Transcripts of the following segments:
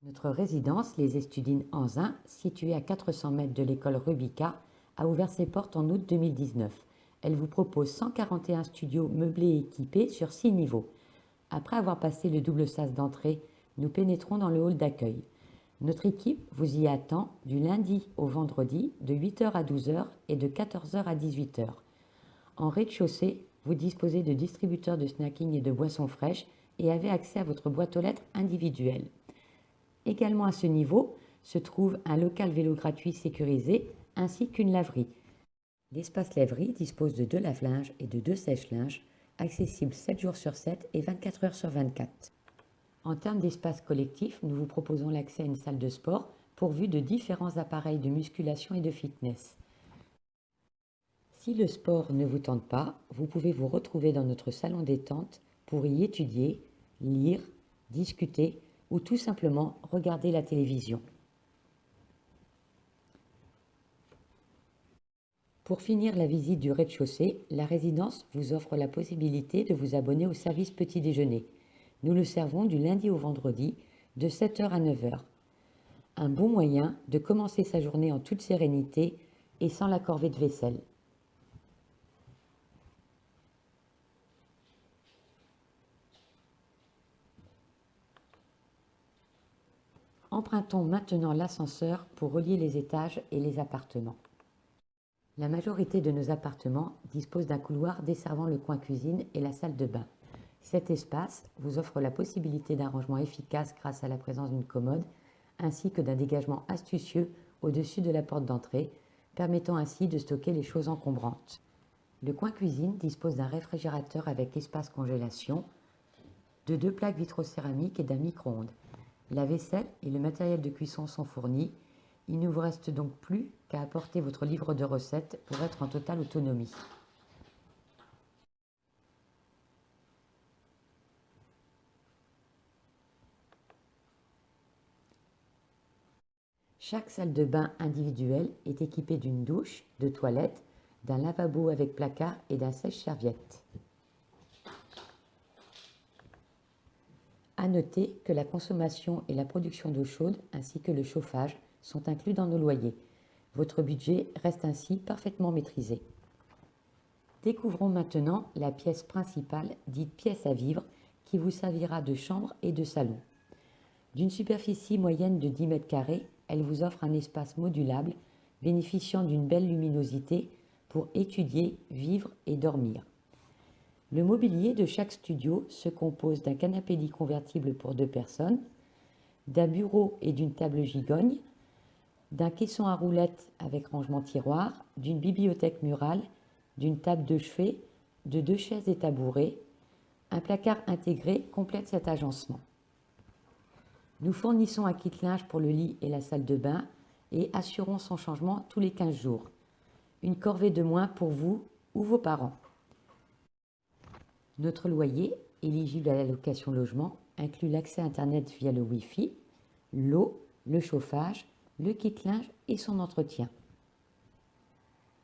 Notre résidence, les Estudines Anzin, située à 400 mètres de l'école Rubica, a ouvert ses portes en août 2019. Elle vous propose 141 studios meublés et équipés sur 6 niveaux. Après avoir passé le double sas d'entrée, nous pénétrons dans le hall d'accueil. Notre équipe vous y attend du lundi au vendredi de 8h à 12h et de 14h à 18h. En rez-de-chaussée, vous disposez de distributeurs de snacking et de boissons fraîches et avez accès à votre boîte aux lettres individuelle. Également à ce niveau se trouve un local vélo gratuit sécurisé ainsi qu'une laverie. L'espace laverie dispose de 2 lave-linges et de 2 sèche-linges, accessibles 7 jours sur 7 et 24 heures sur 24. En termes d'espace collectif, nous vous proposons l'accès à une salle de sport pourvue de différents appareils de musculation et de fitness. Si le sport ne vous tente pas, vous pouvez vous retrouver dans notre salon détente pour y étudier, lire, discuter ou tout simplement regarder la télévision. Pour finir la visite du rez-de-chaussée, la résidence vous offre la possibilité de vous abonner au service petit déjeuner. Nous le servons du lundi au vendredi de 7h à 9h. Un bon moyen de commencer sa journée en toute sérénité et sans la corvée de vaisselle. Empruntons maintenant l'ascenseur pour relier les étages et les appartements. La majorité de nos appartements disposent d'un couloir desservant le coin cuisine et la salle de bain. Cet espace vous offre la possibilité d'un rangement efficace grâce à la présence d'une commode, ainsi que d'un dégagement astucieux au-dessus de la porte d'entrée, permettant ainsi de stocker les choses encombrantes. Le coin cuisine dispose d'un réfrigérateur avec espace congélation, de 2 plaques vitrocéramiques et d'un micro-ondes. La vaisselle et le matériel de cuisson sont fournis. Il ne vous reste donc plus qu'à apporter votre livre de recettes pour être en totale autonomie. Chaque salle de bain individuelle est équipée d'une douche, de toilettes, d'un lavabo avec placard et d'un sèche-serviette. À noter que la consommation et la production d'eau chaude ainsi que le chauffage sont inclus dans nos loyers. Votre budget reste ainsi parfaitement maîtrisé. Découvrons maintenant la pièce principale, dite pièce à vivre, qui vous servira de chambre et de salon. D'une superficie moyenne de 10 mètres carrés, elle vous offre un espace modulable, bénéficiant d'une belle luminosité pour étudier, vivre et dormir. Le mobilier de chaque studio se compose d'un canapé lit convertible pour 2 personnes, d'un bureau et d'une table gigogne, d'un caisson à roulettes avec rangement tiroir, d'une bibliothèque murale, d'une table de chevet, de 2 chaises et tabourets. Un placard intégré complète cet agencement. Nous fournissons un kit-linge pour le lit et la salle de bain et assurons son changement tous les 15 jours. Une corvée de moins pour vous ou vos parents. Notre loyer, éligible à la location logement, inclut l'accès Internet via le Wi-Fi, l'eau, le chauffage, le kit-linge et son entretien.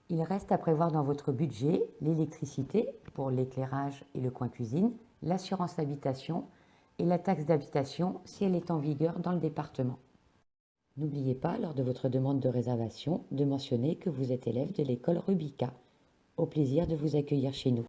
Il reste à prévoir dans votre budget l'électricité pour l'éclairage et le coin cuisine, l'assurance habitation et la taxe d'habitation si elle est en vigueur dans le département. N'oubliez pas, lors de votre demande de réservation, de mentionner que vous êtes élève de l'école Rubica. Au plaisir de vous accueillir chez nous.